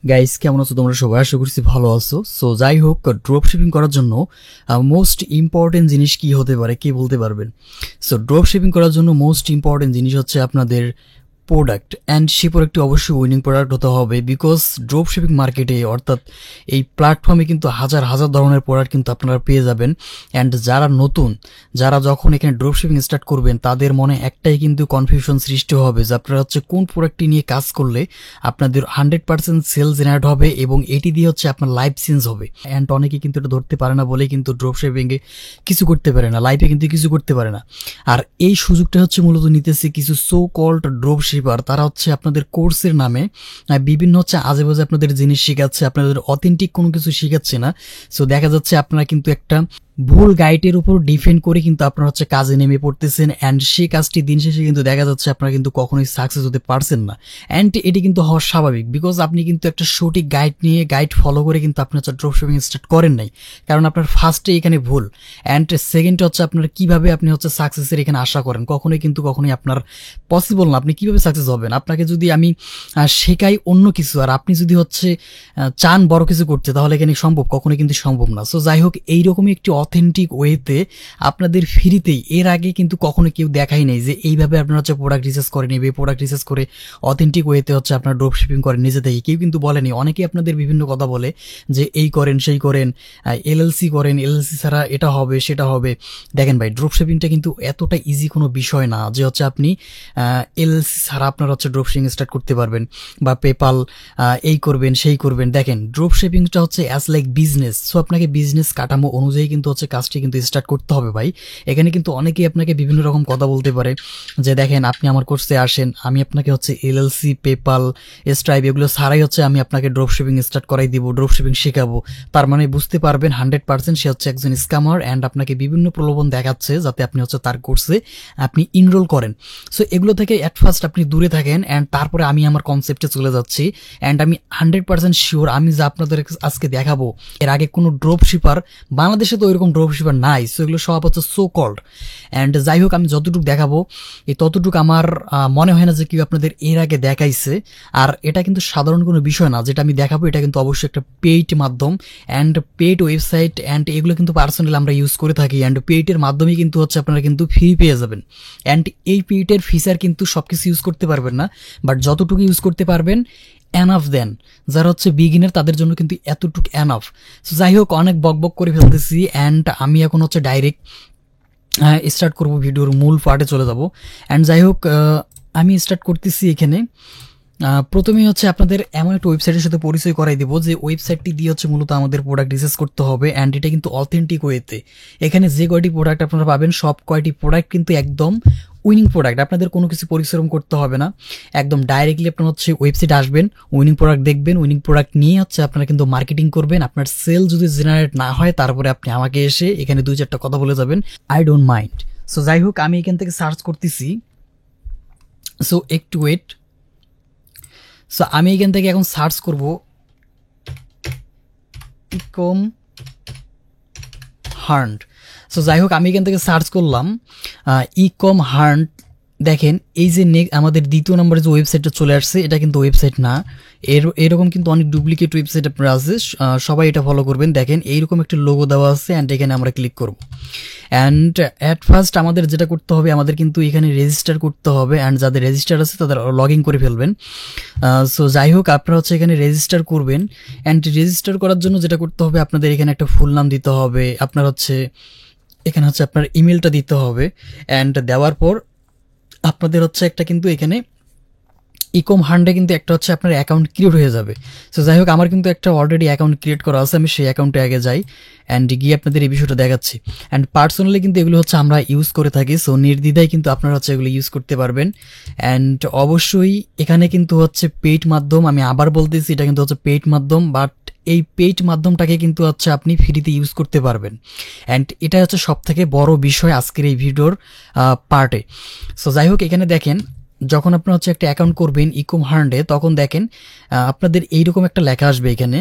Guys, কেমন আছো তোমরা সবাই? আশা করছি ভালো আছো। সো যাই হোক, ড্রপ শিপিং করার জন্য মোস্ট ইম্পর্টেন্ট জিনিস কি হতে পারে, কে বলতে পারবেন? সো ড্রপ শিপিং করার জন্য মোস্ট ইম্পর্টেন্ট জিনিস হচ্ছে আপনাদের প্রোডাক্ট, অ্যান্ড সেই প্রোডাক্টটি অবশ্যই উইনিং প্রোডাক্ট হতে হবে। বিকজ ড্রপ শিপিং মার্কেটে অর্থাৎ এই প্ল্যাটফর্মে কিন্তু হাজার হাজার ধরনের প্রোডাক্ট কিন্তু আপনারা পেয়ে যাবেন। অ্যান্ড যারা নতুন, যারা যখন এখানে ড্রপ শিপিং স্টার্ট করবেন, তাদের মনে একটাই কিন্তু কনফিউশন সৃষ্টি হবে যে আপনারা হচ্ছে কোন প্রোডাক্টটি নিয়ে কাজ করলে আপনাদের 100% সেল জেনারেট হবে এবং এটি দিয়ে হচ্ছে আপনার লাইফ চেঞ্জ হবে। অ্যান্ড অনেকে কিন্তু এটা ধরতে পারে না বলেই কিন্তু ড্রপ শিপিংয়ে কিছু করতে পারে না, লাইফে কিন্তু কিছু করতে পারে না। আর এই সুযোগটা হচ্ছে মূলত নিতেছে কিছু সো কল্ড ড্রপ শিপার। তারা হচ্ছে আপনাদের কোর্সের নামে বিভিন্ন হচ্ছে আজে বাজে আপনাদের জিনিস শেখাচ্ছে, আপনাদের অথেন্টিক কোনো কিছু শেখাচ্ছে না। সো দেখা যাচ্ছে আপনারা কিন্তু একটা ভুল গাইডের উপর ডিপেন্ড করে কিন্তু আপনারা হচ্ছে কাজে নেমে পড়তেছেন, অ্যান্ড সেই কাজটি দিন শেষে কিন্তু দেখা যাচ্ছে আপনারা কিন্তু কখনোই সাকসেস হতে পারছেন না। অ্যান্ড এটি কিন্তু হওয়া স্বাভাবিক, বিকজ আপনি কিন্তু একটা সঠিক গাইড ফলো করে কিন্তু আপনি হচ্ছে ড্রপ শিপিং স্টার্ট করেন নাই। কারণ আপনার ফার্স্টে এখানে ভুল, অ্যান্ড সেকেন্ডে হচ্ছে আপনার কিভাবে আপনি হচ্ছে সাকসেসের এখানে আশা করেন, কখনোই আপনার পসিবল না। আপনি কিভাবে সাকসেস হবেন? আপনাকে যদি আমি শেখাই অন্য কিছু, আর আপনি যদি হচ্ছে চান বড় কিছু করতে, তাহলে এখানে সম্ভব? কখনোই কিন্তু সম্ভব না। সো যাই হোক, এইরকমই একটি অথেন্টিক ওয়েতে আপনাদের ফ্রিতেই, এর আগে কিন্তু কখনো কেউ দেখাই নাই যে এইভাবে আপনারা হচ্ছে প্রোডাক্ট রিসার্চ করে নেবে, প্রোডাক্ট রিসার্চ করে অথেন্টিক ওয়েতে হচ্ছে আপনার ড্রপ শিপিং করেন নিজে থেকে। কেউ কিন্তু বলেনি। অনেকেই আপনাদের বিভিন্ন কথা বলে যে এই করেন সেই করেন, এলএলসি করেন, এলএলসি ছাড়া এটা হবে সেটা হবে। দেখেন ভাই, ড্রপ শিপিংটা কিন্তু এতটা ইজি কোনো বিষয় না যে হচ্ছে আপনি এলএলসি ছাড়া আপনারা হচ্ছে ড্রপ শিপিং স্টার্ট করতে পারবেন বা পেপাল এই করবেন সেই করবেন। দেখেন, ড্রপ শিপিংটা হচ্ছে অ্যাজ লাইক বিজনেস। সো আপনাকে বিজনেস কাঠামো অনুযায়ী কিন্তু হচ্ছে কাজটি কিন্তু স্টার্ট করতে হবে ভাই। এখানে কিন্তু অনেকেই আপনাকে বিভিন্ন রকম কথা বলতে পারে যে দেখেন, আপনি আমার কোর্সে আসেন, আমি আপনাকে হচ্ছে এলএলসি, পেপাল, স্ট্রাইপ এগুলো ছাড়াই হচ্ছে আমি আপনাকে ড্রপ শিপিং স্টার্ট করাই দিব, ড্রপ শিপিং শেখাবো। তার মানে বুঝতে পারবেন 100% সে হচ্ছে একজন স্ক্যামার, অ্যান্ড আপনাকে বিভিন্ন প্রলোভন দেখাচ্ছে যাতে আপনি হচ্ছে তার কোর্সে আপনি ইনরোল করেন। সো এগুলো থেকে অ্যাট ফার্স্ট আপনি দূরে থাকেন, অ্যান্ড তারপরে আমি আমার কনসেপ্টে চলে যাচ্ছি। অ্যান্ড আমি 100% শিওর, আমি যা আপনাদের আজকে দেখাবো, এর আগে কোনো ড্রপ শিপার বাংলাদেশে তো ওইরকম ড্রপ শিপার নাই। সো এগুলো সব হচ্ছে সো কল্ড। অ্যান্ড যাই হোক, আমি যতটুকু দেখাবো এই ততটুকু আমার মনে হয় না যে কেউ আপনাদের এর আগে দেখাইছে। আর এটা কিন্তু সাধারণ কোনো বিষয় না যেটা আমি দেখাবো, এটা কিন্তু অবশ্যই একটা পেইড মাধ্যম, অ্যান্ড পেইড ওয়েবসাইট, অ্যান্ড এগুলো কিন্তু পার্সোনালি আমরা ইউজ করে থাকি। অ্যান্ড পেইডের মাধ্যমেই কিন্তু হচ্ছে আপনারা কিন্তু ফ্রি পেয়ে যাবেন। অ্যান্ড এই পেইডের ফিচার কিন্তু সব কিছু ইউজ করতে পারবেন না, বাট যতটুকু ইউজ করতে পারবেন এনাফ দেন। যারা হচ্ছে বিগিনার তাদের জন্য কিন্তু এতটুকু এনাফ। সো যাই হোক, অনেক বকবক করে ফেলতেছি, অ্যান্ড আমি এখন হচ্ছে ডাইরেক্ট স্টার্ট করব, ভিডিওর মূল পার্টে চলে যাব। অ্যান্ড যাই হোক, আমি স্টার্ট করতেছি এখানে। প্রথমেই হচ্ছে আপনাদের এমন একটা ওয়েবসাইটের সাথে পরিচয় করাই দেবো যে ওয়েবসাইটটি দিয়ে হচ্ছে মূলত আমাদের প্রোডাক্ট রিসার্চ করতে হবে, অ্যান্ড এটা কিন্তু অথেন্টিক ওয়েতে। এখানে যে কয়টি প্রোডাক্ট আপনারা পাবেন, সব কয়টি প্রোডাক্ট কিন্তু একদম উইনিং প্রোডাক্ট। আপনাদের কোনো কিছু পরিশ্রম করতে হবে না, একদম ডাইরেক্টলি আপনার হচ্ছে ওয়েবসাইট আসবেন, উইনিং প্রোডাক্ট দেখবেন, উইনিং প্রোডাক্ট নিয়ে হচ্ছে আপনারা কিন্তু মার্কেটিং করবেন। আপনার সেল যদি জেনারেট না হয়, তারপরে আপনি আমাকে এসে এখানে 2-4টা কথা বলে যাবেন, আই ডোন্ট মাইন্ড। সো যাই হোক, আমি এখান থেকে সার্চ করতেছি। সো একটু ওয়েট। সো আমি এখান থেকে এখন সার্চ করব ইকম হান্ট। সো যাই হোক, আমি এখান থেকে সার্চ করলাম ইকম হান্ট। দেখেন, এই যে আমাদের দ্বিতীয় নম্বরে যে ওয়েবসাইটটা চলে আসছে, এটা কিন্তু ওয়েবসাইট না। এরকম কিন্তু অনেক ডুপ্লিকেট ওয়েবসাইট আপনার আছে, সবাই এটা ফলো করবেন। দেখেন, এইরকম একটা লোগো দেওয়া আছে, অ্যান্ড এখানে আমরা ক্লিক করব। অ্যান্ড অ্যাট ফার্স্ট আমাদের যেটা করতে হবে, আমাদের কিন্তু এখানে রেজিস্টার করতে হবে, অ্যান্ড যাদের রেজিস্টার আছে তাদের লগ ইন করে ফেলবেন। সো যাই হোক, আপনারা হচ্ছে এখানে রেজিস্টার করবেন, অ্যান্ড রেজিস্টার করার জন্য যেটা করতে হবে, আপনাদের এখানে একটা ফুল নাম দিতে হবে, আপনার হচ্ছে এখানে হচ্ছে আপনার ইমেলটা দিতে হবে, অ্যান্ড দেওয়ার পর আপনাদের হচ্ছে একটা কিন্তু এখানে ইকম হান্ডে কিন্তু একটা হচ্ছে আপনার অ্যাকাউন্ট ক্রিয়েট হয়ে যাবে। সো যাই হোক, আমার কিন্তু একটা অলরেডি অ্যাকাউন্ট ক্রিয়েট করা আছে, আমি সেই অ্যাকাউন্টে আগে যাই, অ্যান্ড গিয়ে আপনাদের এই বিষয়টা দেখাচ্ছি। অ্যান্ড পার্সোনালি কিন্তু এগুলো হচ্ছে আমরা ইউজ করে থাকি, সো নির্দ্বিধায় কিন্তু আপনারা হচ্ছে এগুলো ইউজ করতে পারবেন। অ্যান্ড অবশ্যই এখানে কিন্তু হচ্ছে পেইড মাধ্যম, আমি আবার বলতেছি এটা কিন্তু হচ্ছে পেইড মাধ্যম, বাট এই পেইড মাধ্যমটাকে কিন্তু হচ্ছে আপনি ফ্রিতে ইউজ করতে পারবেন। অ্যান্ড এটা হচ্ছে সব থেকে বড় বিষয় আজকের এই ভিডিওর পার্টে। সো যাই হোক, এখানে দেখেন, যখন আপনার হচ্ছে একটা অ্যাকাউন্ট করবেন ইকম হান্ডে, তখন দেখেন আপনাদের এইরকম একটা লেখা আসবে এখানে,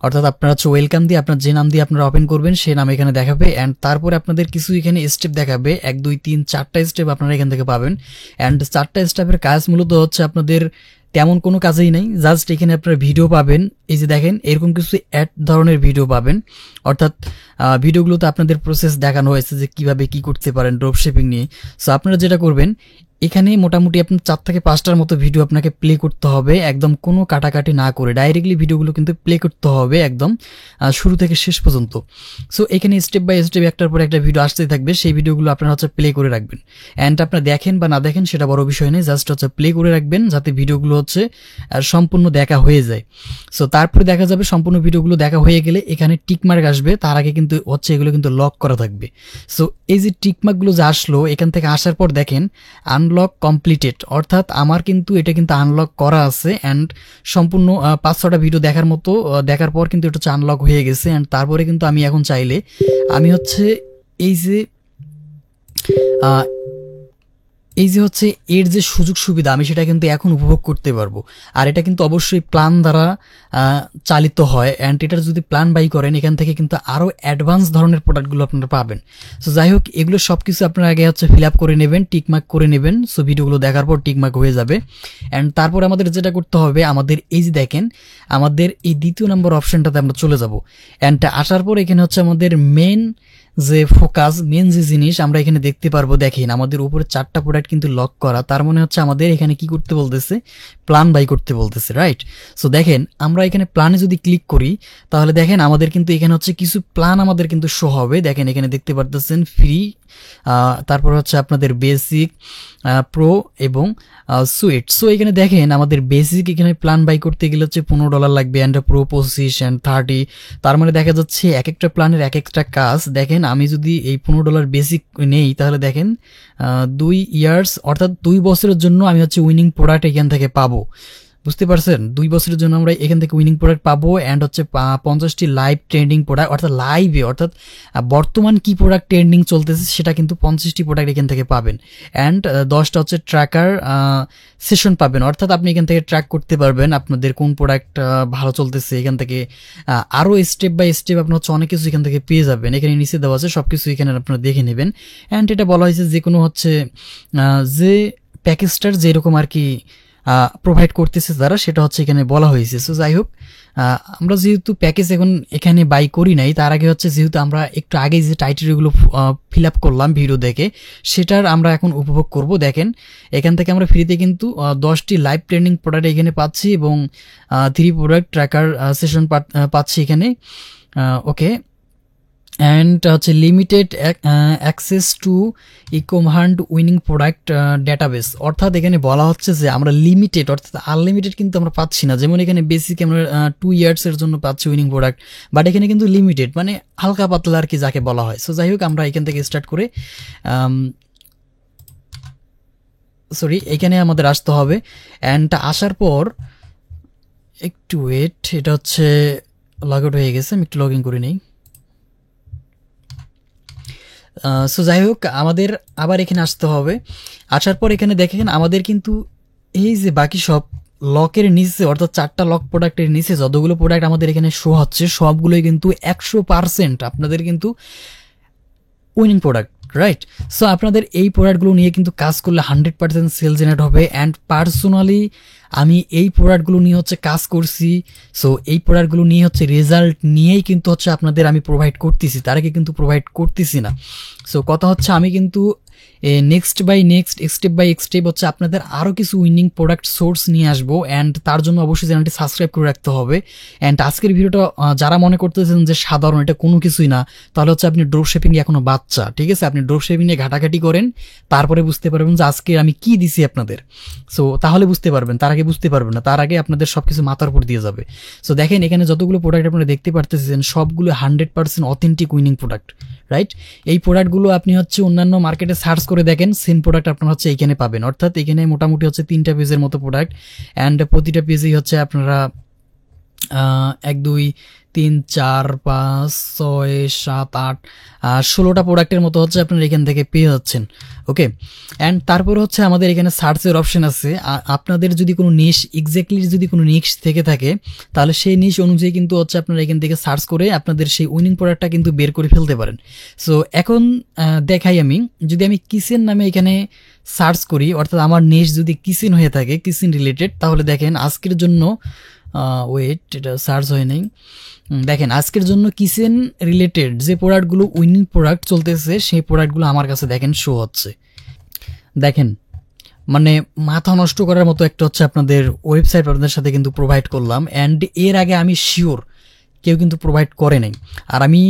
অর্থাৎ আপনারা হচ্ছে ওয়েলকাম দিয়ে আপনার যে নাম দিয়ে আপনারা ওপেন করবেন সেই নাম এখানে দেখাবে। অ্যান্ড তারপরে আপনাদের কিছু এখানে স্টেপ দেখাবে, 1 2 3 4টা স্টেপ আপনারা এখান থেকে পাবেন। অ্যান্ড 4টা স্টেপের কাজ মূলত হচ্ছে আপনাদের তেমন কোনো কাজেই নাই, জাস্ট এখানে আপনারা ভিডিও পাবেন। এই যে দেখেন এরকম কিছু অ্যাড ধরনের ভিডিও পাবেন, অর্থাৎ ভিডিওগুলোতে আপনাদের প্রসেস দেখানো হয়েছে যে কিভাবে কি করতে পারেন ড্রপ শিপিং নিয়ে। সো আপনারা যেটা করবেন, এখানে মোটামুটি আপনার 4 থেকে 5টার মতো ভিডিও আপনাকে প্লে করতে হবে, একদম কোনো কাটাকাটি না করে ডাইরেক্টলি ভিডিওগুলো কিন্তু প্লে করতে হবে একদম শুরু থেকে শেষ পর্যন্ত। সো এখানে স্টেপ বাই স্টেপ একটার পর একটা ভিডিও আসতেই থাকবে, সেই ভিডিওগুলো আপনারা হচ্ছে প্লে করে রাখবেন। অ্যান্ড আপনারা দেখেন বা না দেখেন সেটা বড় বিষয় নেই, জাস্ট হচ্ছে প্লে করে রাখবেন যাতে ভিডিওগুলো হচ্ছে সম্পূর্ণ দেখা হয়ে যায়। সো তারপরে দেখা যাবে সম্পূর্ণ ভিডিওগুলো দেখা হয়ে গেলে এখানে টিকমার্ক আসবে, তার আগে কিন্তু হচ্ছে এগুলো কিন্তু লক করা থাকবে। সো এই যে টিকমার্কগুলো যে আসলো, এখান থেকে আসার পর দেখেন আনলক কমপ্লিটেড, অর্থাৎ আমার কিন্তু এটা কিন্তু আনলক করা আছে। অ্যান্ড সম্পূর্ণ 5-6টা ভিডিও দেখার মতো দেখার পর কিন্তু এটা হচ্ছে আনলক হয়ে গেছে। অ্যান্ড তারপরে কিন্তু আমি এখন চাইলে আমি হচ্ছে এই যে হচ্ছে এর যে সুযোগ সুবিধা আমি সেটা কিন্তু এখন উপভোগ করতে পারবো। আর এটা কিন্তু অবশ্যই প্ল্যান দ্বারা চালিত হয়। অ্যান্ড এটার যদি প্ল্যান বাই করেন এখান থেকে কিন্তু আরও অ্যাডভান্স ধরনের প্রোডাক্টগুলো আপনারা পাবেন। সো যাই হোক, এগুলো সব কিছু আপনারা আগে হচ্ছে ফিল আপ করে নেবেন, টিকমার্ক করে নেবেন। সো ভিডিওগুলো দেখার পর টিকমার্ক হয়ে যাবে। অ্যান্ড তারপর আমাদের যেটা করতে হবে, আমাদের এই যে দেখেন আমাদের এই 2য় নম্বর অপশনটাতে আমরা চলে যাব। অ্যান্ড আসার পর এখানে হচ্ছে আমাদের মেন যে ফোকাস, মেন যে জিনিস আমরা এখানে দেখতে পারবো, দেখেন আমাদের উপরে 4টা প্রোডাক্ট কিন্তু লক করা, তার মানে হচ্ছে আমাদের এখানে কি করতে বলতেছে, প্ল্যান বাই করতে বলতেছে, রাইট? সো দেখেন আমরা এখানে প্ল্যানে যদি ক্লিক করি তাহলে দেখেন আমাদের কিন্তু এখানে হচ্ছে কিছু প্ল্যান আমাদের কিন্তু শো হবে। দেখেন এখানে দেখতে পারতেছেন ফ্রি, তারপর হচ্ছে আপনাদের বেসিক, প্রো এবং সুইট। সো এখানে দেখেন আমাদের বেসিক এখানে প্ল্যান বাই করতে গেলে হচ্ছে $15 লাগবে, অ্যান্ড প্রো 25 অ্যান্ড 30। তার মানে দেখা যাচ্ছে এক একটা প্ল্যানের এক একটা কাজ। দেখেন আমি যদি এই $15 বেসিক নেই তাহলে দেখেন 2 ইয়ার্স অর্থাৎ 2 বছরের জন্য আমি হচ্ছে উইনিং প্রোডাক্ট এখান থেকে পাবো। বুঝতে পারছেন, 2 বছরের জন্য আমরা এখান থেকে উইনিং প্রোডাক্ট পাবো। অ্যান্ড হচ্ছে 50টি লাইভ ট্রেন্ডিং প্রোডাক্ট, অর্থাৎ লাইভে অর্থাৎ বর্তমান কি প্রোডাক্ট ট্রেন্ডিং চলতেছে সেটা কিন্তু 50টি প্রোডাক্ট এখান থেকে পাবেন। অ্যান্ড 10টা হচ্ছে ট্র্যাকার সেশন পাবেন, অর্থাৎ আপনি এখান থেকে ট্র্যাক করতে পারবেন আপনাদের কোন প্রোডাক্ট ভালো চলতেছে। এখান থেকে আরও স্টেপ বাই স্টেপ আপনার হচ্ছে অনেক কিছু এখান থেকে পেয়ে যাবেন। এখানে নিচে দেওয়া আছে সব কিছু, এখানে আপনারা দেখে নেবেন। অ্যান্ড এটা বলা হয়েছে যে কোনো হচ্ছে যে প্যাকেজটার যেরকম আর কি প্রোভাইড করতেছে তারা, সেটা হচ্ছে এখানে বলা হয়েছে। সো যাই হোক, আমরা যেহেতু প্যাকেজ এখন এখানে বাই করি নাই, তার আগে হচ্ছে যেহেতু আমরা একটু আগে যে টাইটেলগুলো ফিল আপ করলাম ভিডিও দেখে, সেটার আমরা এখন উপভোগ করব। দেখেন এখান থেকে আমরা ফ্রিতে কিন্তু 10টি লাইভ ট্রেন্ডিং প্রোডাক্ট এখানে পাচ্ছি এবং 3 প্রোডাক্ট ট্র্যাকার সেশন পাচ্ছি এখানে। ওকে, অ্যান্ড হচ্ছে লিমিটেড অ্যাক্সেস টু ইকোমান্ড উইনিং প্রোডাক্ট ডেটাবেস, অর্থাৎ এখানে বলা হচ্ছে যে আমরা লিমিটেড অর্থাৎ আনলিমিটেড কিন্তু আমরা পাচ্ছি না। যেমন এখানে বেসিক আমরা 2 ইয়ার্সের জন্য পাচ্ছি উইনিং প্রোডাক্ট, বাট এখানে কিন্তু লিমিটেড মানে হালকা পাতলা আর কি যাকে বলা হয়। সো যাই হোক, আমরা এখান থেকে স্টার্ট করে এখানে আমাদের আসতে হবে। অ্যান্ড আসার পর একটু ওয়েট, এটা হচ্ছে লগ আউট হয়ে গেছে, আমি একটু লগ ইন করে নিই। সো যাই হোক, আমাদের আবার এখানে আসতে হবে। আসার পর এখানে দেখেন আমাদের কিন্তু এই যে বাকি সব লকের নিচে অর্থাৎ 4টা লক প্রোডাক্টের নিচে যতগুলো প্রোডাক্ট আমাদের এখানে শো হচ্ছে সবগুলোই কিন্তু 100% আপনাদের কিন্তু উইনিং প্রোডাক্ট, রাইট? সো আপনাদের এই প্রোডাক্টগুলো নিয়ে কিন্তু কাজ করলে 100% সেল জেনারেট হবে। অ্যান্ড পার্সোনালি আমি এই প্রোডাক্টগুলো নিয়ে হচ্ছে কাজ করছি। সো এই প্রোডাক্টগুলো নিয়ে হচ্ছে রেজাল্ট নিয়েই কিন্তু হচ্ছে আপনাদের আমি প্রোভাইড করতেছি, তার আগে কিন্তু প্রোভাইড করতেছি না। সো কথা হচ্ছে আমি কিন্তু next by next, step by step হচ্ছে আপনাদের আরও কিছু উইনিং প্রোডাক্ট সোর্স নিয়ে আসবো। অ্যান্ড তার জন্য অবশ্যই চ্যানেলটি সাবস্ক্রাইব করে রাখতে হবে। অ্যান্ড আজকের ভিডিওটা যারা মনে করতেছেন যে সাধারণ, এটা কোনো কিছুই না, তাহলে হচ্ছে আপনি ড্রপ শিপিংয়ে এখনো বাচ্চা, ঠিক আছে? আপনি ড্রপ শিপিং নিয়ে ঘাটাঘাটি করেন, তারপরে বুঝতে পারবেন যে আজকে আমি কি দিছি আপনাদের। সো তাহলে বুঝতে পারবেন, তার আগে বুঝতে পারবেন না, তার আগে আপনাদের সব কিছু মাথার উপর দিয়ে যাবে। সো দেখেন এখানে যতগুলো প্রোডাক্ট আপনারা দেখতে পারতেছেন সবগুলো 100% অথেন্টিক উইনিং প্রোডাক্ট, রাইট? এই প্রোডাক্টগুলো আপনি হচ্ছে অন্যান্য মার্কেটে সার্চ করে দেখেন, সেম প্রোডাক্ট আপনারা হচ্ছে এখানে পাবেন। অর্থাৎ এখানে মোটামুটি হচ্ছে 3টা পেজের মতো প্রোডাক্ট। অ্যান্ড প্রতিটা পেজেই হচ্ছে আপনারা 1 2 3 4 5 6 7 8 16টা প্রোডাক্টের মতো হচ্ছে আপনারা এখান থেকে পেয়ে যাচ্ছেন। ওকে, অ্যান্ড তারপর হচ্ছে আমাদের এখানে সার্চের অপশন আছে। আপনাদের যদি কোনো নিশ, এক্স্যাক্টলি যদি কোনো নিশ থেকে থাকে তাহলে সেই নিশ অনুযায়ী কিন্তু হচ্ছে আপনারা এখান থেকে সার্চ করে আপনাদের সেই উইনিং প্রোডাক্টটা কিন্তু বের করে ফেলতে পারেন। সো এখন দেখাই আমি, যদি আমি কিচেন নামে এখানে সার্চ করি, অর্থাৎ আমার নিশ যদি কিচেন হয়ে থাকে, কিচেন রিলেটেড, তাহলে দেখেন আজকের জন্য ওয়েট, এটা সার্চ হয় নাই, দেখেন আজকের জন্য কিচেন রিলেটেড যে প্রোডাক্টগুলো উইনিং প্রোডাক্ট চলতেছে সেই প্রোডাক্টগুলো আমার কাছে দেখেন শো হচ্ছে। দেখেন মানে মাথা নষ্ট করার মতো একটা হচ্ছে আপনাদের ওয়েবসাইট আপনাদের সাথে কিন্তু প্রোভাইড করলাম, অ্যান্ড এর আগে আমি শিওর কেউ কিন্তু প্রোভাইড করে নাই। আর আমি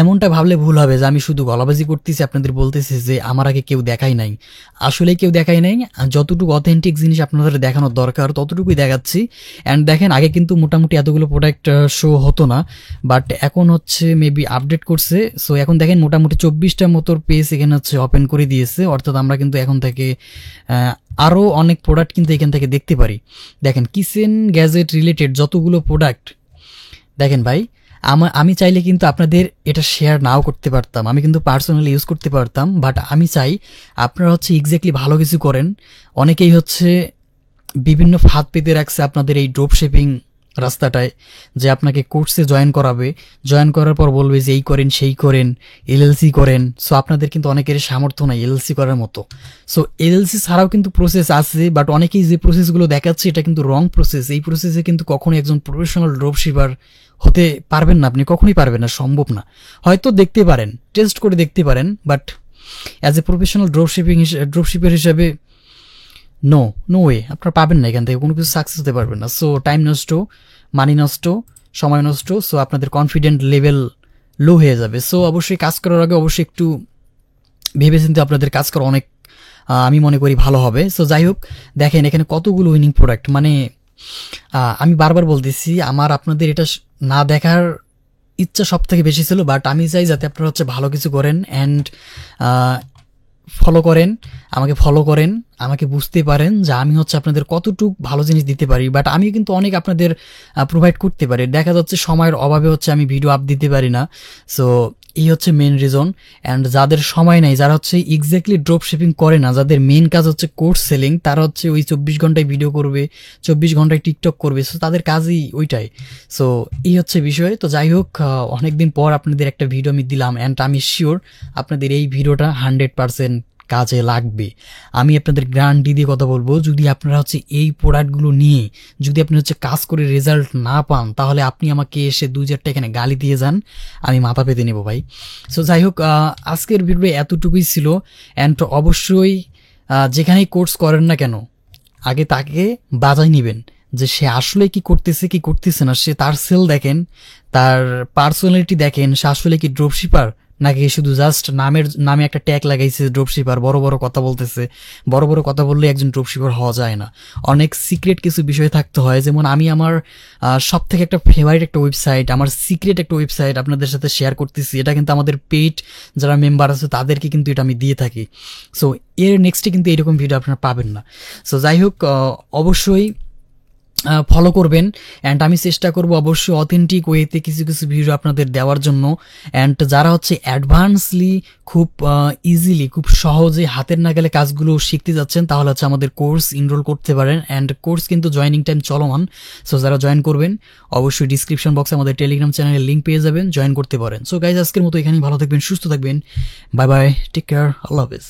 এমনটা ভাবলে ভুল হবে যে আমি শুধু গলাবাজি করতেছি, আপনাদের বলতেছি যে আমার আগে কেউ দেখাই নাই। আসলে কেউ দেখাই নাই, যতটুকু অথেন্টিক জিনিস আপনাদের দেখানোর দরকার ততটুকুই দেখাচ্ছি। অ্যান্ড দেখেন আগে কিন্তু মোটামুটি এতগুলো প্রোডাক্ট শো হতো না, বাট এখন হচ্ছে মেবি আপডেট করছে। সো এখন দেখেন মোটামুটি 24টার মতো পেজ এখানে হচ্ছে ওপেন করে দিয়েছে, অর্থাৎ আমরা কিন্তু এখন থেকে আরও অনেক প্রোডাক্ট কিন্তু এখান থেকে দেখতে পারি। দেখেন কিচেন গ্যাজেট রিলেটেড যতগুলো প্রোডাক্ট, দেখেন ভাই আমি চাইলে কিন্তু আপনাদের এটা শেয়ার নাও করতে পারতাম, আমি কিন্তু পার্সোনালি ইউজ করতে পারতাম, বাট আমি চাই আপনারা হচ্ছে এক্স্যাক্টলি ভালো কিছু করেন। অনেকেই হচ্ছে বিভিন্ন ফাঁদ পেতে রাখছে আপনাদের এই ড্রপ শিপিং রাস্তাটায়, যে আপনাকে কোর্সে জয়েন করাবে, জয়েন করার পর বলবে যে এই করেন সেই করেন, এলএলসি করেন। সো আপনাদের কিন্তু অনেকের সামর্থ্য নাই এলএলসি করার মতো। সো এলএলসি ছাড়াও কিন্তু প্রসেস আছে, বাট অনেকেই যে প্রসেসগুলো দেখাচ্ছে এটা কিন্তু রং প্রসেস। এই প্রসেসে কিন্তু কখনোই একজন প্রফেশনাল ড্রপ শিপার হতে পারবেন না, আপনি কখনোই পারবেন না, সম্ভব না। হয়তো দেখতে পারেন, টেস্ট করে দেখতে পারেন, but as a professional drop shipper হিসাবে নো ওয়ে, আপনারা পাবেন না, এখান থেকে কোনো কিছু সাকসেস হতে পারবেন না। সো টাইম নষ্ট, মানি নষ্ট, সময় নষ্ট, সো আপনাদের কনফিডেন্ট লেভেল লো হয়ে যাবে। সো অবশ্যই কাজ করার আগে অবশ্যই একটু ভেবেচিন্তে আপনাদের কাজ করা অনেক আমি মনে করি ভালো হবে। সো যাই হোক, দেখেন এখানে কতগুলো উইনিং প্রোডাক্ট, মানে আমি বারবার বলতেছি আমার আপনাদের এটা না দেখার ইচ্ছা সব থেকে বেশি ছিল, বাট আমি চাই যাতে আপনারা হচ্ছে ভালো কিছু করেন অ্যান্ড ফলো করেন, আমাকে বুঝতে পারেন যে আমি হচ্ছে আপনাদের কতটুক ভালো জিনিস দিতে পারি। বাট আমি কিন্তু অনেক আপনাদের প্রোভাইড করতে পারি, দেখা যাচ্ছে সময়ের অভাবে হচ্ছে আমি ভিডিও আপ দিতে পারি না। সো এই হচ্ছে মেন রিজন। অ্যান্ড যাদের সময় নেই, যারা হচ্ছে এক্স্যাক্টলি ড্রপ শিপিং করে না, যাদের মেন কাজ হচ্ছে কোর্স সেলিং, তারা হচ্ছে ওই 24 ঘন্টায় ভিডিও করবে, 24 ঘন্টায় টিকটক করবে, সো তাদের কাজই ওইটাই। সো এই হচ্ছে বিষয়। তো যাই হোক, অনেকদিন পর আপনাদের একটা ভিডিও আমি দিলাম, অ্যান্ড আমি শিওর আপনাদের এই ভিডিওটা 100% কাজে লাগবে। আমি আপনাদের গ্যারান্টি দিয়ে কথা বলবো, যদি আপনারা হচ্ছে এই প্রোডাক্টগুলো নিয়ে যদি আপনি হচ্ছে কাজ করে রেজাল্ট না পান, তাহলে আপনি আমাকে এসে 2-4টা এখানে গালি দিয়ে যান, আমি মাথা পেতে নেব ভাই। সো যাই হোক, আজকের ভিডিও এতটুকুই ছিল। অ্যান্ড অবশ্যই যেখানেই কোর্স করেন না কেন, আগে তাকে বাজাই নেবেন যে সে আসলে কি করতেছে কি করতেছে না, সে তার সেল দেখেন, তার পার্সোনালিটি দেখেন, সে আসলে কি ড্রপশিপার নাকি শুধু জাস্ট নামে একটা ট্যাগ লাগাইছে ড্রপশিপার, বড় বড় কথা বলতেছে। বড় বড় কথা বললে একজন ড্রপশিপার হওয়া যায় না, অনেক সিক্রেট কিছু বিষয় থাকতে হয়। যেমন আমি আমার সব থেকে একটা ফেভারিট একটা ওয়েবসাইট, আমার সিক্রেট একটা ওয়েবসাইট আপনাদের সাথে শেয়ার করতেছি, এটা কিন্তু আমাদের পেইড যারা মেম্বার আছে তাদেরকে কিন্তু এটা আমি দিয়ে থাকি। সো এর নেক্সটে কিন্তু এরকম ভিডিও আপনারা পাবেন না। সো যাই হোক, অবশ্যই ফলো করবেন। অ্যান্ড আমি চেষ্টা করব অবশ্যই অথেন্টিক ওয়েতে কিছু কিছু ভিডিও আপনাদের দেওয়ার জন্য। অ্যান্ড যারা হচ্ছে অ্যাডভান্সলি খুব ইজিলি, খুব সহজে হাতের নাগালে কাজগুলো শিখতে যাচ্ছেন, তাহলে হচ্ছে আমাদের কোর্স ইনরোল করতে পারেন। অ্যান্ড কোর্স কিন্তু জয়েনিং টাইম চলমান। সো যারা জয়েন করবেন অবশ্যই ডিসক্রিপশন বক্সে আমাদের টেলিগ্রাম চ্যানেলের লিঙ্ক পেয়ে যাবেন, জয়েন করতে পারেন। সো গাইজ, আজকের মতো এখানেই, ভালো থাকবেন, সুস্থ থাকবেন, বাই বাই, টেক কেয়ার, আল্লাহ হাফেজ।